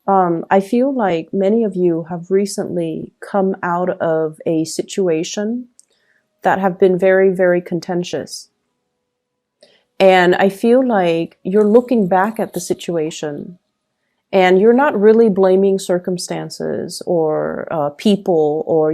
I feel like many of you have recently come out of a situation that have been very, very contentious. And I feel like you're looking back at the situation and you're not really blaming circumstances or people or,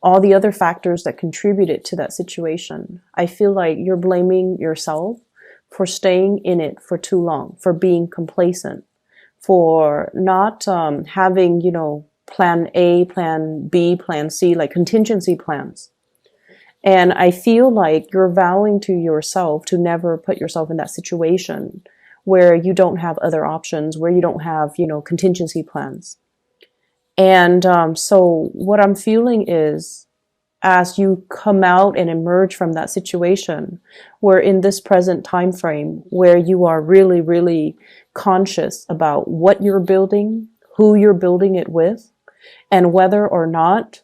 all the other factors that contributed to that situation. I feel like you're blaming yourself for staying in it for too long, for being complacent, for not having, plan A, plan B, plan C, like contingency plans. And I feel like you're vowing to yourself to never put yourself in that situation where you don't have other options, where you don't have, contingency plans. And so what I'm feeling is as you come out and emerge from that situation, we're in this present time frame where you are really, really conscious about what you're building, who you're building it with, and whether or not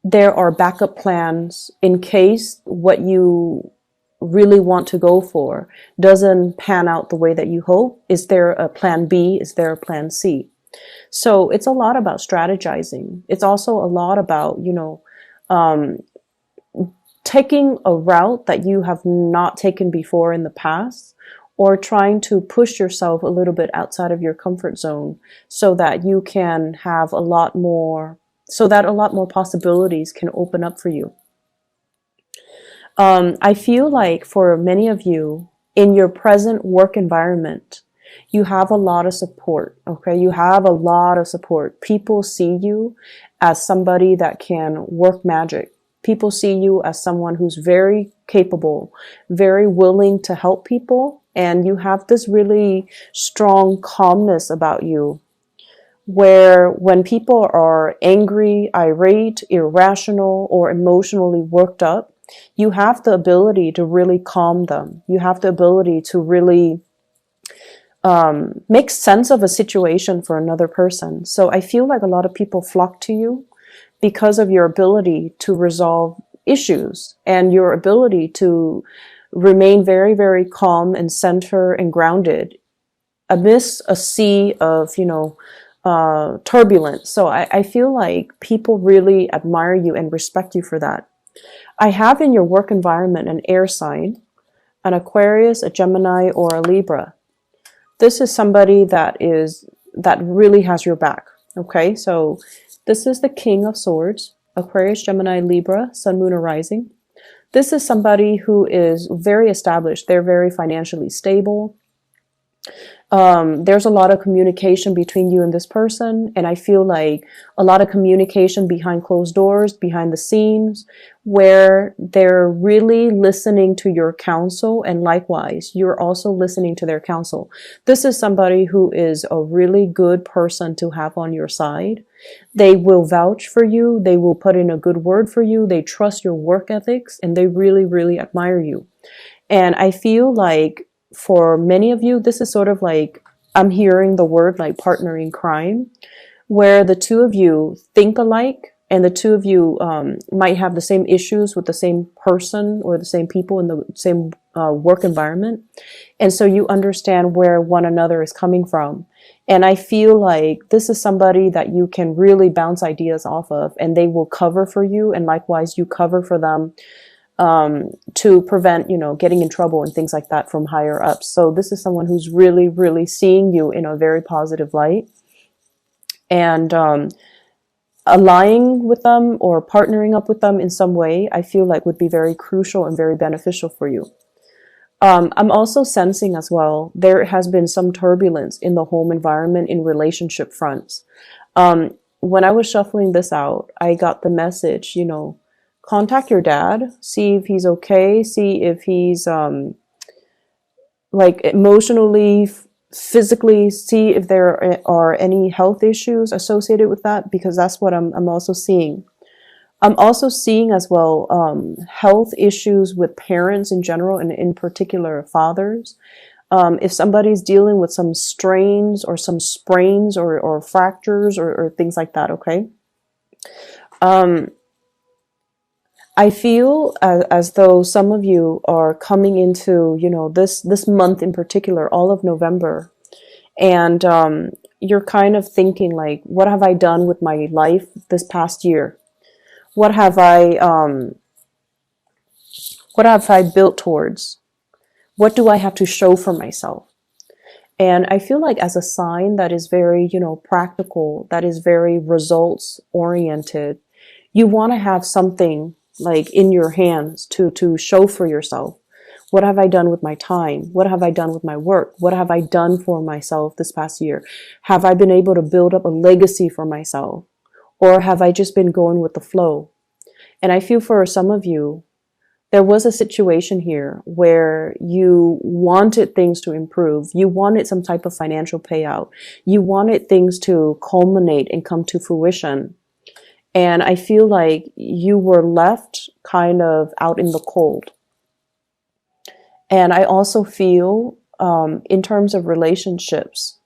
there are backup plans in case what you really want to go for doesn't pan out the way that you hope. Is there a plan B? Is there a plan C? So it's a lot about strategizing. It's also a lot about, taking a route that you have not taken before in the past, or trying to push yourself a little bit outside of your comfort zone so that you can have a lot more possibilities can open up for you. I feel like for many of you in your present work environment, you have a lot of support. Okay. You have a lot of support. People see you as somebody that can work magic. People see you as someone who's very capable, very willing to help people. And you have this really strong calmness about you, where when people are angry, irate, irrational, or emotionally worked up, you have the ability to really calm them. You have the ability to really make sense of a situation for another person. So I feel like a lot of people flock to you because of your ability to resolve issues and your ability to remain very, very calm and center and grounded amidst a sea of, turbulence. So I feel like people really admire you and respect you for that. I have in your work environment an air sign, an Aquarius, a Gemini, or a Libra. This is somebody that really has your back. Okay, so this is the King of Swords, Aquarius, Gemini, Libra, Sun, Moon, or Rising. This is somebody who is very established. They're very financially stable. There's a lot of communication between you and this person, and I feel like a lot of communication behind closed doors, behind the scenes, where they're really listening to your counsel, and likewise, you're also listening to their counsel. This is somebody who is a really good person to have on your side. They will vouch for you. They will put in a good word for you. They trust your work ethics, and they really, really admire you. And I feel like for many of you, this is sort of like, I'm hearing the word like partner in crime, where the two of you think alike and the two of you might have the same issues with the same person or the same people in the same work environment. And so you understand where one another is coming from. And I feel like this is somebody that you can really bounce ideas off of, and they will cover for you. And likewise, you cover for them to prevent, getting in trouble and things like that from higher ups. So this is someone who's really, really seeing you in a very positive light, and aligning with them or partnering up with them in some way, I feel like would be very crucial and very beneficial for you. I'm also sensing as well, there has been some turbulence in the home environment in relationship fronts. When I was shuffling this out, I got the message, contact your dad, see if he's okay, see if he's like emotionally, physically, see if there are any health issues associated with that, because that's what I'm also seeing. I'm also seeing as well health issues with parents in general, and in particular fathers. If somebody's dealing with some strains or some sprains or fractures or things like that, okay? I feel as though some of you are coming into, this month in particular, all of November, And you're kind of thinking like, what have I done with my life this past year? What have I built towards? What do I have to show for myself? And I feel like as a sign that is very, practical, that is very results oriented, you want to have something like in your hands to show for yourself. What have I done with my time? What have I done with my work? What have I done for myself this past year? Have I been able to build up a legacy for myself? Or have I just been going with the flow? And I feel for some of you, there was a situation here where you wanted things to improve. You wanted some type of financial payout. You wanted things to culminate and come to fruition. And I feel like you were left kind of out in the cold. And I also feel, in terms of relationships,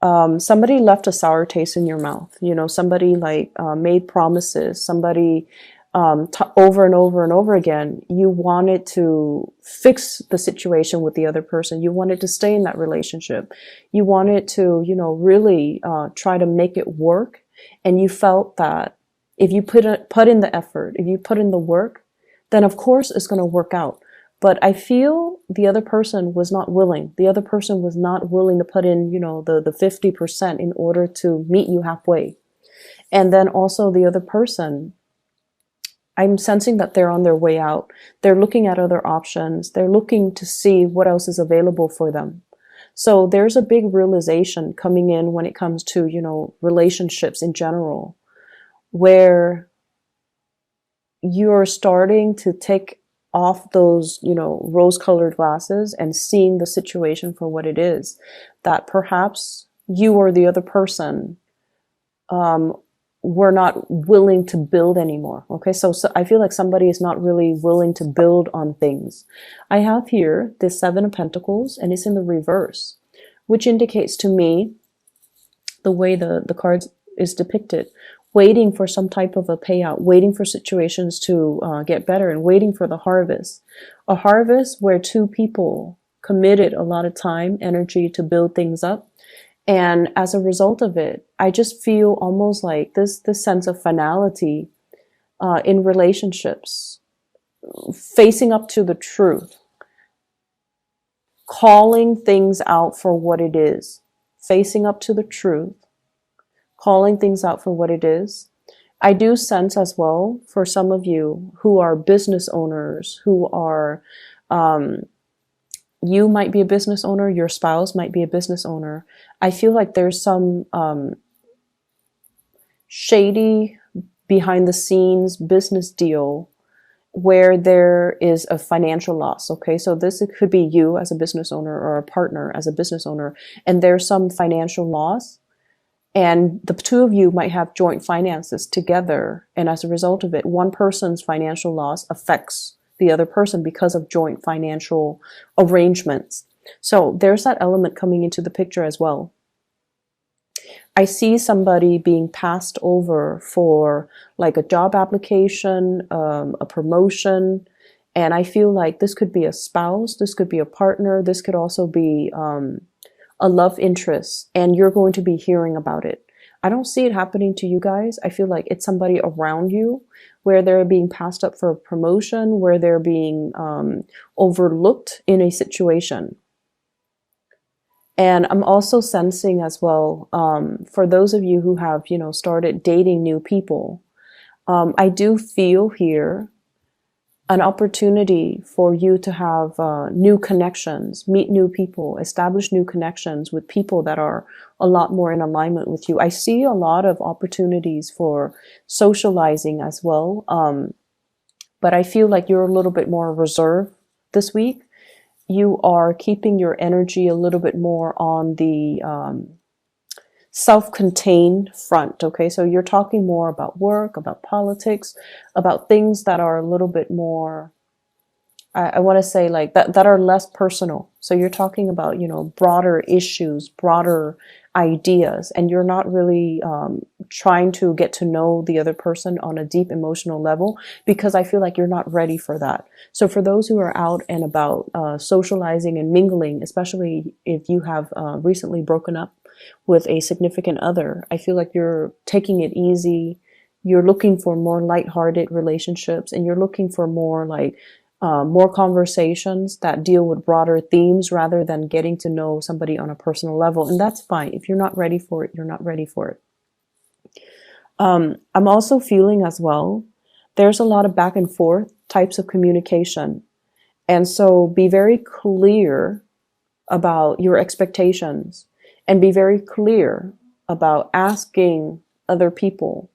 somebody left a sour taste in your mouth. Somebody like made promises. Somebody over and over and over again, you wanted to fix the situation with the other person. You wanted to stay in that relationship. You wanted to, really try to make it work. And you felt that if you put in the effort, if you put in the work, then of course it's going to work out. But I feel the other person was not willing. The other person was not willing to put in, the 50% in order to meet you halfway. And then also the other person, I'm sensing that they're on their way out. They're looking at other options. They're looking to see what else is available for them. So there's a big realization coming in when it comes to, relationships in general, where you're starting to take off those, rose-colored glasses and seeing the situation for what it is, that perhaps you or the other person were not willing to build anymore. Okay, so I feel like somebody is not really willing to build on things. I have here this Seven of Pentacles, and it's in the reverse, which indicates to me the way the cards is depicted, waiting for some type of a payout, waiting for situations to get better, and waiting for the harvest. A harvest where two people committed a lot of time, energy to build things up. And as a result of it, I just feel almost like this sense of finality in relationships, facing up to the truth, calling things out for what it is, facing up to the truth, calling things out for what it is. I do sense as well for some of you who are business owners, who are, you might be a business owner, your spouse might be a business owner. I feel like there's some shady behind the scenes business deal where there is a financial loss. Okay, so it could be you as a business owner or a partner as a business owner, and there's some financial loss. And the two of you might have joint finances together. And as a result of it, one person's financial loss affects the other person because of joint financial arrangements. So there's that element coming into the picture as well. I see somebody being passed over for like a job application, a promotion. And I feel like this could be a spouse, this could be a partner, this could also be a love interest, and you're going to be hearing about it. I don't see it happening to you guys. I feel like it's somebody around you where they're being passed up for a promotion, where they're being overlooked in a situation. And I'm also sensing as well, for those of you who have, started dating new people, I do feel here an opportunity for you to have new connections, meet new people, establish new connections with people that are a lot more in alignment with you. I see a lot of opportunities for socializing as well, but I feel like you're a little bit more reserved this week. You are keeping your energy a little bit more on the self-contained front, okay? So you're talking more about work, about politics, about things that are a little bit more, I want to say like that are less personal. So you're talking about, broader issues, broader ideas, and you're not really trying to get to know the other person on a deep emotional level, because I feel like you're not ready for that. So for those who are out and about socializing and mingling, especially if you have recently broken up with a significant other, I feel like you're taking it easy. You're looking for more lighthearted relationships, and you're looking for more like more conversations that deal with broader themes rather than getting to know somebody on a personal level. And that's fine. If you're not ready for it, you're not ready for it. I'm also feeling as well, there's a lot of back and forth types of communication. And so be very clear about your expectations, and be very clear about asking other people,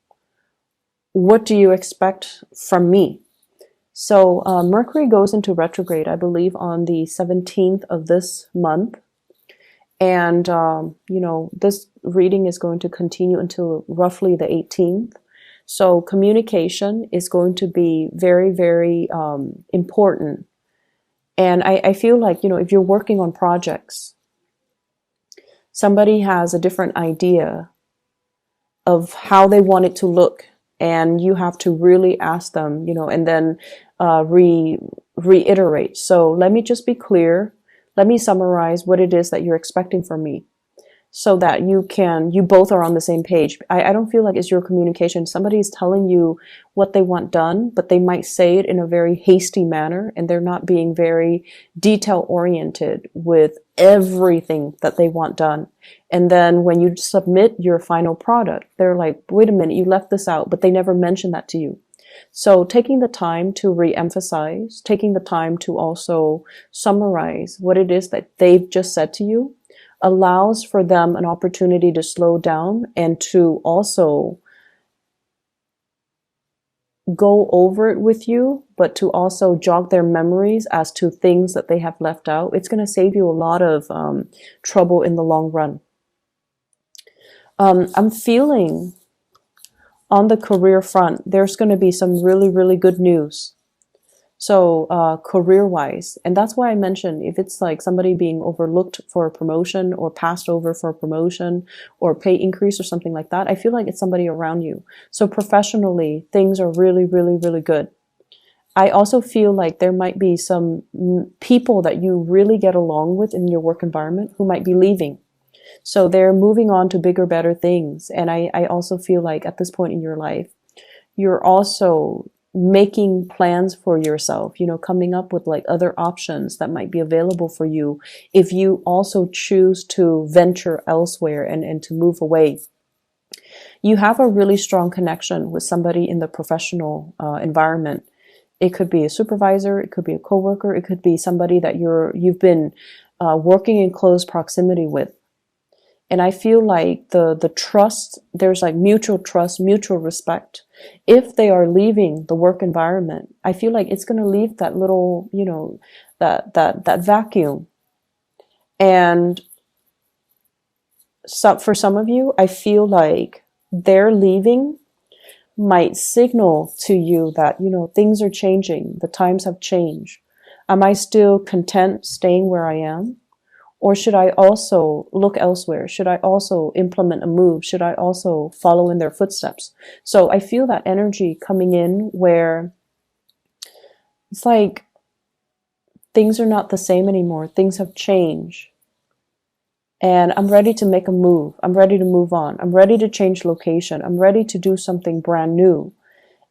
what do you expect from me? So Mercury goes into retrograde, I believe, on the 17th of this month. And, this reading is going to continue until roughly the 18th. So communication is going to be very, very important. And I feel like, if you're working on projects, somebody has a different idea of how they want it to look, and you have to really ask them, and then reiterate. So let me just be clear. Let me summarize what it is that you're expecting from me, so that you both are on the same page. I don't feel like it's your communication. Somebody's telling you what they want done, but they might say it in a very hasty manner, and they're not being very detail oriented with everything that they want done. And then when you submit your final product, they're like, wait a minute, you left this out, but they never mentioned that to you. So taking the time to re-emphasize, taking the time to also summarize what it is that they've just said to you, allows for them an opportunity to slow down and to also go over it with you, but to also jog their memories as to things that they have left out. It's going to save you a lot of trouble in the long run. I'm feeling on the career front, there's going to be some really, really good news. So career-wise, and that's why I mentioned, if it's like somebody being overlooked for a promotion or passed over for a promotion or pay increase or something like that, I feel like it's somebody around you. So professionally, things are really, really, really good. I also feel like there might be some people that you really get along with in your work environment who might be leaving. So they're moving on to bigger, better things. And I also feel like at this point in your life, you're also making plans for yourself, coming up with like other options that might be available for you if you also choose to venture elsewhere and to move away. You have a really strong connection with somebody in the professional environment. It could be a supervisor, it could be a coworker, it could be somebody that you've been working in close proximity with. And I feel like the trust, there's like mutual trust, mutual respect. If they are leaving the work environment, I feel like it's going to leave that little, that vacuum. And so for some of you, I feel like their leaving might signal to you that, things are changing. The times have changed. Am I still content staying where I am? Or should I also look elsewhere? Should I also implement a move? Should I also follow in their footsteps? So I feel that energy coming in where it's like things are not the same anymore. Things have changed. And I'm ready to make a move. I'm ready to move on. I'm ready to change location. I'm ready to do something brand new.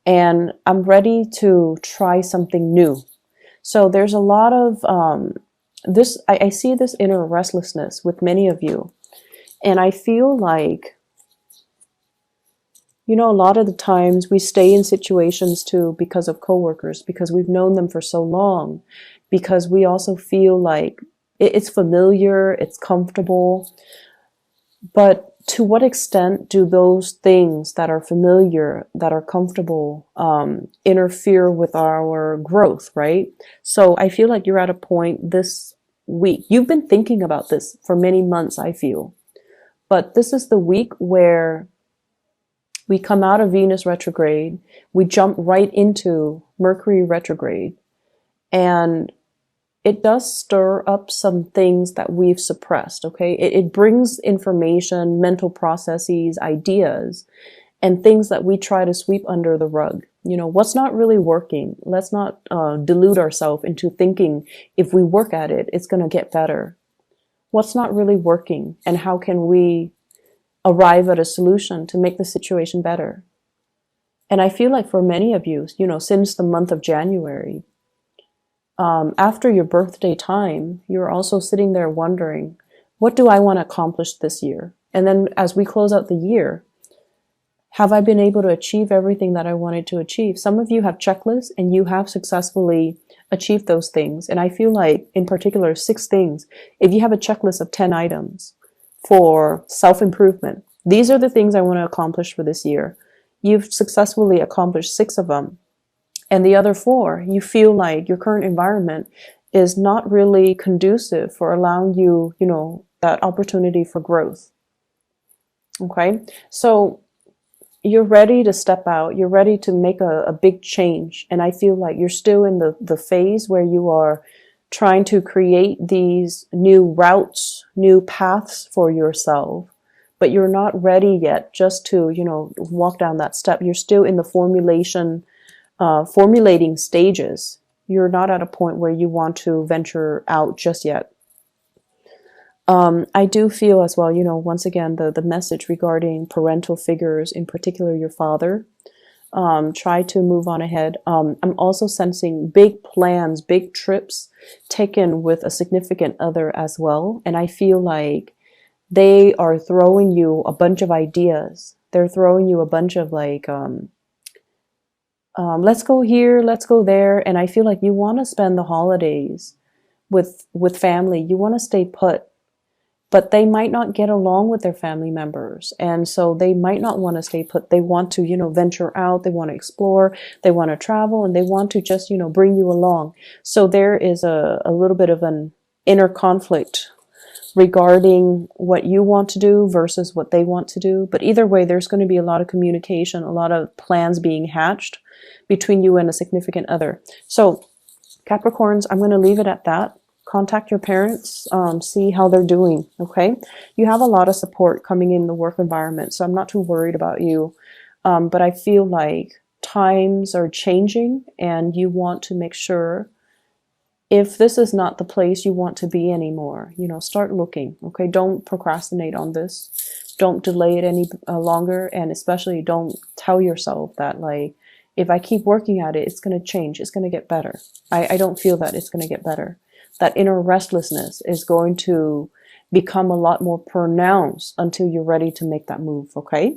And I'm ready to try something new. So there's a lot of I see this inner restlessness with many of you. And I feel like, a lot of the times we stay in situations too because of coworkers, because we've known them for so long, because we also feel like it's familiar, it's comfortable. But to what extent do those things that are familiar, that are comfortable, interfere with our growth, right? So I feel like you're at a point this week. You've been thinking about this for many months, I feel. But this is the week where we come out of Venus retrograde, we jump right into Mercury retrograde. And it does stir up some things that we've suppressed, okay? It brings information, mental processes, ideas, and things that we try to sweep under the rug. You know, what's not really working? Let's not delude ourselves into thinking if we work at it, it's going to get better. What's not really working, and how can we arrive at a solution to make the situation better? And I feel like for many of you, you know, since the month of January, after your birthday time, you're also sitting there wondering, what do I want to accomplish this year? And then as we close out the year, have I been able to achieve everything that I wanted to achieve? Some of you have checklists and you have successfully achieved those things. And I feel like, in particular, 6 things. If you have a checklist of 10 items for self-improvement, these are the things I want to accomplish for this year. You've successfully accomplished 6 of them. And the other 4, you feel like your current environment is not really conducive for allowing you, you know, that opportunity for growth. Okay? So you're ready to step out. You're ready to make a big change. And I feel like you're still in the phase where you are trying to create these new routes, new paths for yourself. But you're not ready yet just to, you know, walk down that step. You're still in the formulating stages. You're not at a point where you want to venture out just yet. I do feel as well, you know, once again, the message regarding parental figures, in particular your father, try to move on ahead. I'm also sensing big plans, big trips taken with a significant other as well. And I feel like they are throwing you a bunch of ideas. They're throwing you a bunch of like, let's go here, let's go there. And I feel like you want to spend the holidays with family. You want to stay put, but they might not get along with their family members. And so they might not want to stay put. They want to, you know, venture out. They want to explore. They want to travel, and they want to just, you know, bring you along. So there is a little bit of an inner conflict regarding what you want to do versus what they want to do. But either way, there's going to be a lot of communication, a lot of plans being hatched between you and a significant other. So Capricorns, I'm going to leave it at that. Contact your parents, see how they're doing, okay? You have a lot of support coming in the work environment, so I'm not too worried about you. But I feel like times are changing, and you want to make sure, if this is not the place you want to be anymore, you know, start looking, okay? Don't procrastinate on this. Don't delay it any longer, and especially don't tell yourself that, like, if I keep working at it, it's going to change, it's going to get better. I don't feel that it's going to get better. That inner restlessness is going to become a lot more pronounced until you're ready to make that move, okay?